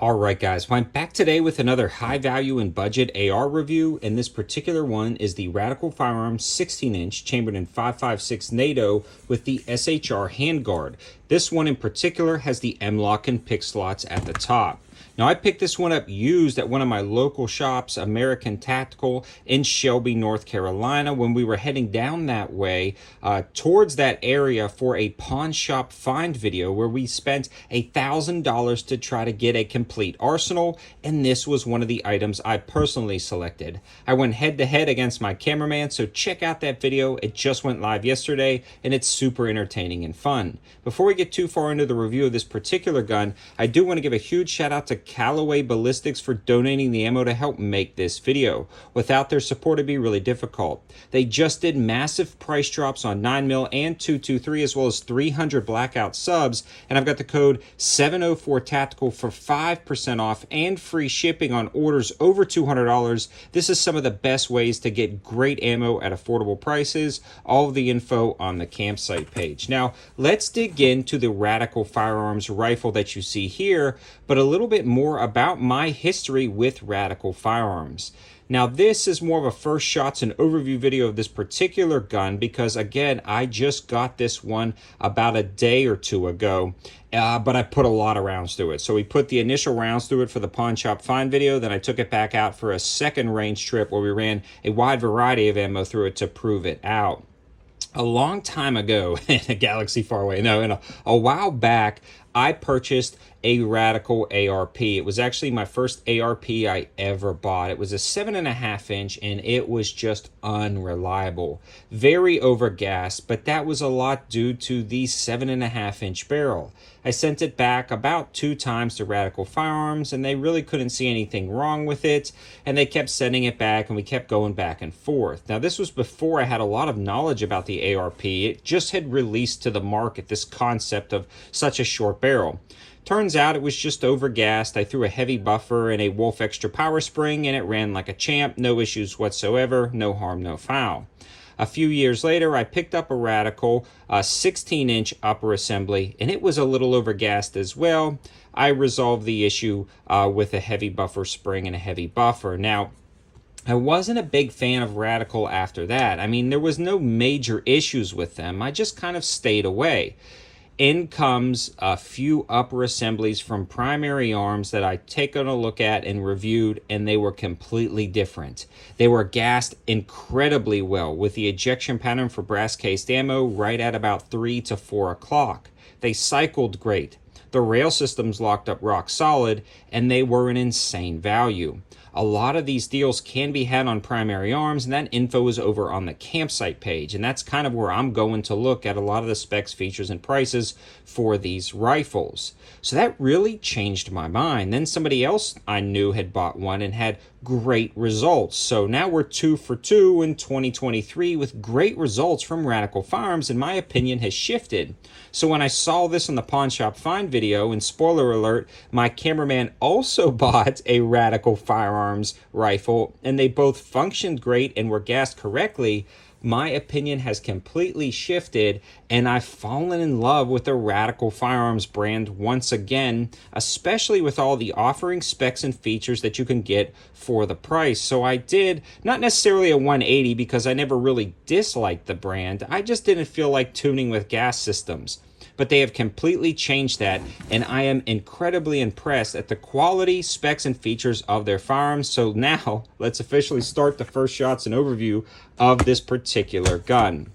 Alright guys, well, I'm back today with another high value and budget AR review, and this particular one is the Radical Firearms 16-inch chambered in 5.56 NATO with the SHR handguard. This one in particular has the M-lock and pick slots at the top. Now, I picked this one up used at one of my local shops, American Tactical, in Shelby, North Carolina, when we were heading down that way towards that area for a pawn shop find video where we spent $1,000 to try to get a complete arsenal, and this was one of the items I personally selected. I went head-to-head against my cameraman, so check out that video. It just went live yesterday, and it's super entertaining and fun. Before we get too far into the review of this particular gun, I do want to give a huge shout out to Callaway Ballistics for donating the ammo to help make this video. Without their support, it'd be really difficult. They just did massive price drops on 9mm and 223 as well as 300 blackout subs, and I've got the code 704TACTICAL for 5% off and free shipping on orders over $200. This is some of the best ways to get great ammo at affordable prices. All of the info on the campsite page. Now, let's dig into the Radical Firearms rifle that you see here, but a little bit more about my history with Radical Firearms. Now, this is more of a first shots and overview video of this particular gun because, again, I just got this one about a day or two ago, but I put a lot of rounds through it. So we put the initial rounds through it for the pawn shop find video, then I took it back out for a second range trip where we ran a wide variety of ammo through it to prove it out. A long time ago, in a galaxy far away, a while back, I purchased a Radical ARP. It was actually my first ARP I ever bought. It was a 7.5-inch, and it was just unreliable. Very overgassed, but that was a lot due to the 7.5-inch barrel. I sent it back about 2 times to Radical Firearms, and they really couldn't see anything wrong with it, and they kept sending it back, and we kept going back and forth. Now, this was before I had a lot of knowledge about the ARP. It just had released to the market this concept of such a short barrel. Turns out it was just overgassed. I threw a heavy buffer and a Wolf Extra Power Spring, and it ran like a champ. No issues whatsoever. No harm, no foul. A few years later, I picked up a Radical 16-inch upper assembly, and it was a little overgassed as well. I resolved the issue with a heavy buffer spring and a heavy buffer. Now, I wasn't a big fan of Radical after that. I mean, there was no major issues with them. I just kind of stayed away. In comes a few upper assemblies from Primary Arms that I taken a look at and reviewed, and they were completely different. They were gassed incredibly well with the ejection pattern for brass cased ammo right at about 3 to 4 o'clock. They cycled great. The rail systems locked up rock solid, and they were an insane value. A lot of these deals can be had on Primary Arms, and that info is over on the campsite page, and that's kind of where I'm going to look at a lot of the specs, features, and prices for these rifles. So that really changed my mind. Then somebody else I knew had bought one and had great results. So now we're 2 for 2 in 2023 with great results from Radical Firearms, and my opinion has shifted. So when I saw this on the pawn shop find video, and spoiler alert, my cameraman also bought a Radical Firearms rifle, and they both functioned great and were gassed correctly, my opinion has completely shifted, and I've fallen in love with the Radical Firearms brand once again, especially with all the offering specs and features that you can get for the price. So I did, not necessarily a 180 because I never really disliked the brand, I just didn't feel like tuning with gas systems. But they have completely changed that, and I am incredibly impressed at the quality, specs, and features of their firearms. So now, let's officially start the first shots and overview of this particular gun.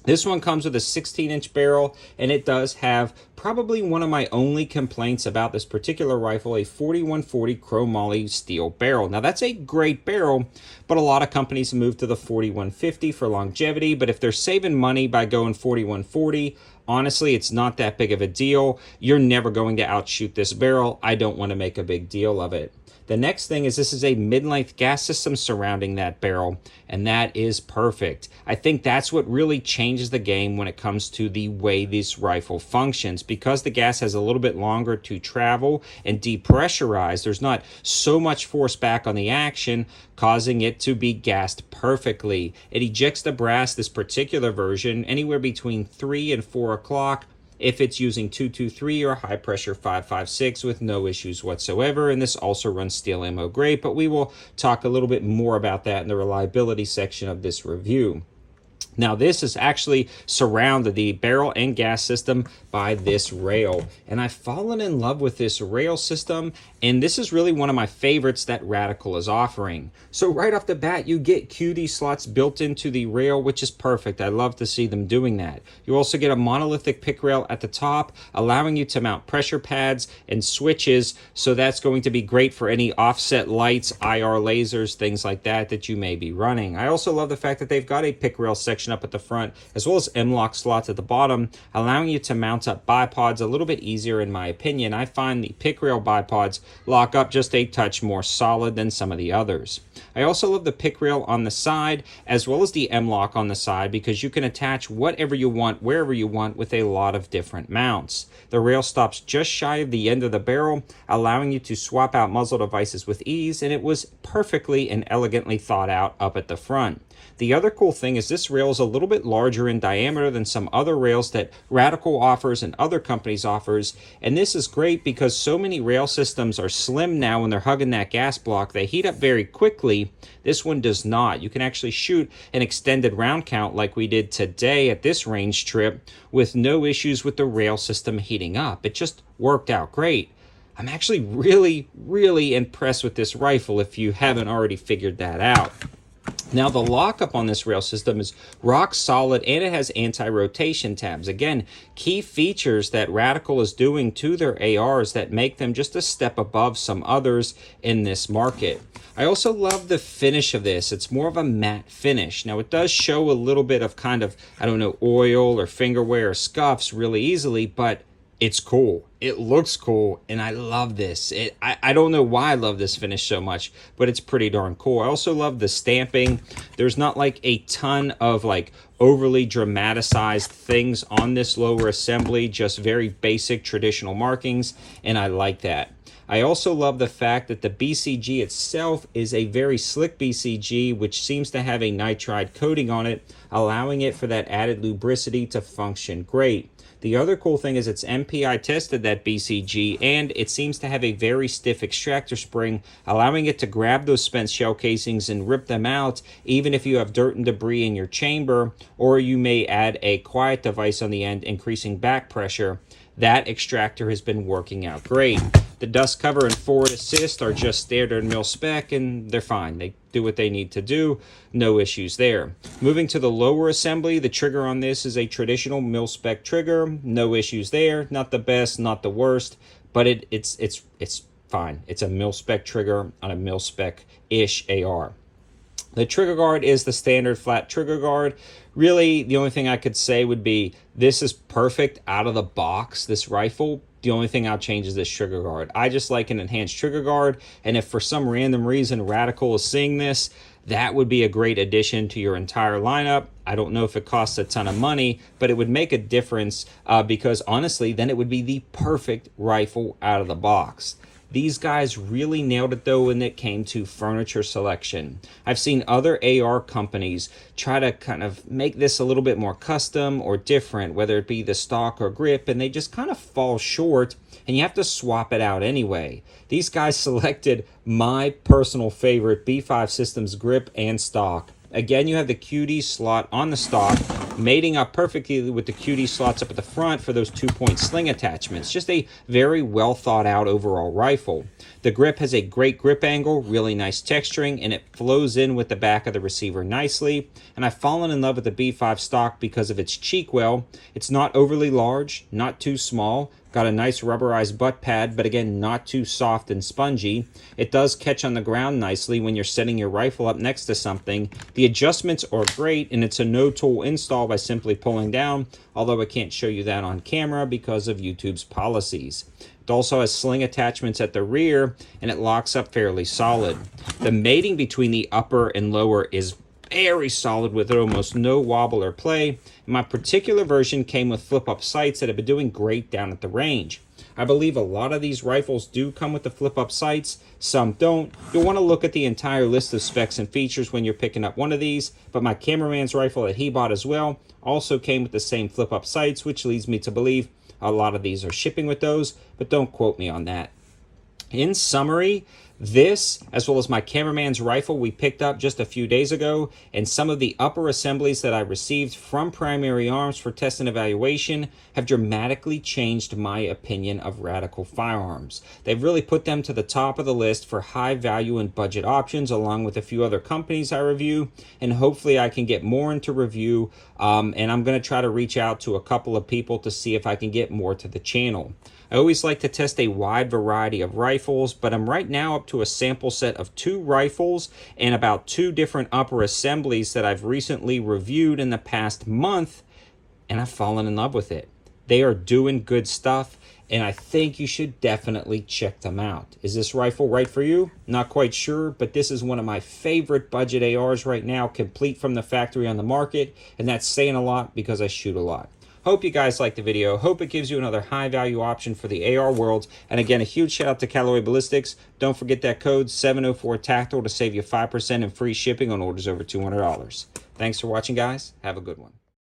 This one comes with a 16-inch barrel, and it does have probably one of my only complaints about this particular rifle, a 4140 chromoly steel barrel. Now, that's a great barrel, but a lot of companies move to the 4150 for longevity, but if they're saving money by going 4140, honestly, it's not that big of a deal. You're never going to outshoot this barrel. I don't want to make a big deal of it. The next thing is this is a mid-length gas system surrounding that barrel, and that is perfect. I think that's what really changes the game when it comes to the way this rifle functions. Because the gas has a little bit longer to travel and depressurize, there's not so much force back on the action, causing it to be gassed perfectly. It ejects the brass, this particular version, anywhere between 3 and 4 o'clock, if it's using 223 or high pressure 5.56 with no issues whatsoever. And this also runs steel ammo grade, but we will talk a little bit more about that in the reliability section of this review. Now, this is actually surrounded, the barrel and gas system, by this rail. And I've fallen in love with this rail system, and this is really one of my favorites that Radical is offering. So right off the bat, you get QD slots built into the rail, which is perfect. I love to see them doing that. You also get a monolithic pick rail at the top, allowing you to mount pressure pads and switches. So that's going to be great for any offset lights, IR lasers, things like that that you may be running. I also love the fact that they've got a pick rail section up at the front, as well as M-lock slots at the bottom, allowing you to mount up bipods a little bit easier in my opinion. I find the pick rail bipods lock up just a touch more solid than some of the others. I also love the pick rail on the side, as well as the M-lock on the side, because you can attach whatever you want, wherever you want, with a lot of different mounts. The rail stops just shy of the end of the barrel, allowing you to swap out muzzle devices with ease, and it was perfectly and elegantly thought out up at the front. The other cool thing is this rail is a little bit larger in diameter than some other rails that Radical offers and other companies offers, and this is great because so many rail systems are slim now when they're hugging that gas block. They heat up very quickly. This one does not. You can actually shoot an extended round count like we did today at this range trip with no issues with the rail system heating up. It just worked out great. I'm actually really impressed with this rifle if you haven't already figured that out. Now, the lockup on this rail system is rock solid, and it has anti-rotation tabs. Again, key features that Radical is doing to their ARs that make them just a step above some others in this market. I also love the finish of this. It's more of a matte finish. Now, it does show a little bit of kind of, I don't know, oil or finger wear or scuffs really easily, but it's cool. It looks cool, and I love this. I don't know why I love this finish so much, but it's pretty darn cool. I also love the stamping. There's not like a ton of like overly dramatized things on this lower assembly, just very basic traditional markings, and I like that. I also love the fact that the BCG itself is a very slick BCG, which seems to have a nitride coating on it, allowing it for that added lubricity to function great. The other cool thing is it's MPI tested, that BCG, and it seems to have a very stiff extractor spring, allowing it to grab those spent shell casings and rip them out, even if you have dirt and debris in your chamber, or you may add a quiet device on the end, increasing back pressure. That extractor has been working out great. The dust cover and forward assist are just standard mil spec, and they're fine. They do what they need to do. No issues there. Moving to the lower assembly, the trigger on this is a traditional mil spec trigger. No issues there. Not the best, not the worst, but it's fine. It's a mil spec trigger on a mil spec-ish AR. The trigger guard is the standard flat trigger guard. Really, the only thing I could say would be this is perfect out of the box, this rifle. The only thing I'll change is this trigger guard. I just like an enhanced trigger guard, and if for some random reason Radical is seeing this, that would be a great addition to your entire lineup. I don't know if it costs a ton of money, but it would make a difference because honestly, then it would be the perfect rifle out of the box. These guys really nailed it though when it came to furniture selection. I've seen other AR companies try to kind of make this a little bit more custom or different, whether it be the stock or grip, and they just kind of fall short, and you have to swap it out anyway. These guys selected my personal favorite B5 Systems grip and stock. Again, you have the QD slot on the stock, mating up perfectly with the QD slots up at the front for those 2-point sling attachments. Just a very well thought out overall rifle. The grip has a great grip angle, really nice texturing, and it flows in with the back of the receiver nicely. And I've fallen in love with the B5 stock because of its cheek well. It's not overly large, not too small. Got a nice rubberized butt pad, but again, not too soft and spongy. It does catch on the ground nicely when you're setting your rifle up next to something. The adjustments are great, and it's a no-tool install by simply pulling down, although I can't show you that on camera because of YouTube's policies. It also has sling attachments at the rear, and it locks up fairly solid. The mating between the upper and lower is very solid with almost no wobble or play. My particular version came with flip-up sights that have been doing great down at the range. I believe a lot of these rifles do come with the flip-up sights, some don't. You'll want to look at the entire list of specs and features when you're picking up one of these, but my cameraman's rifle that he bought as well also came with the same flip-up sights, which leads me to believe A lot of these are shipping with those, but don't quote me on that. In summary, this, as well as my cameraman's rifle we picked up just a few days ago, and some of the upper assemblies that I received from Primary Arms for test and evaluation, have dramatically changed my opinion of Radical Firearms. They've really put them to the top of the list for high value and budget options, along with a few other companies I review, and hopefully I can get more into review, and I'm going to try to reach out to a couple of people to see if I can get more to the channel. I always like to test a wide variety of rifles, but I'm right now up to a sample set of 2 rifles and about 2 different upper assemblies that I've recently reviewed in the past month, and I've fallen in love with it. They are doing good stuff, and I think you should definitely check them out. Is this rifle right for you? Not quite sure, but this is one of my favorite budget ARs right now, complete from the factory on the market, and that's saying a lot because I shoot a lot. Hope you guys liked the video. Hope it gives you another high value option for the AR world. And again, a huge shout out to Callaway Ballistics. Don't forget that code 704TACTICAL to save you 5% in free shipping on orders over $200. Thanks for watching, guys. Have a good one.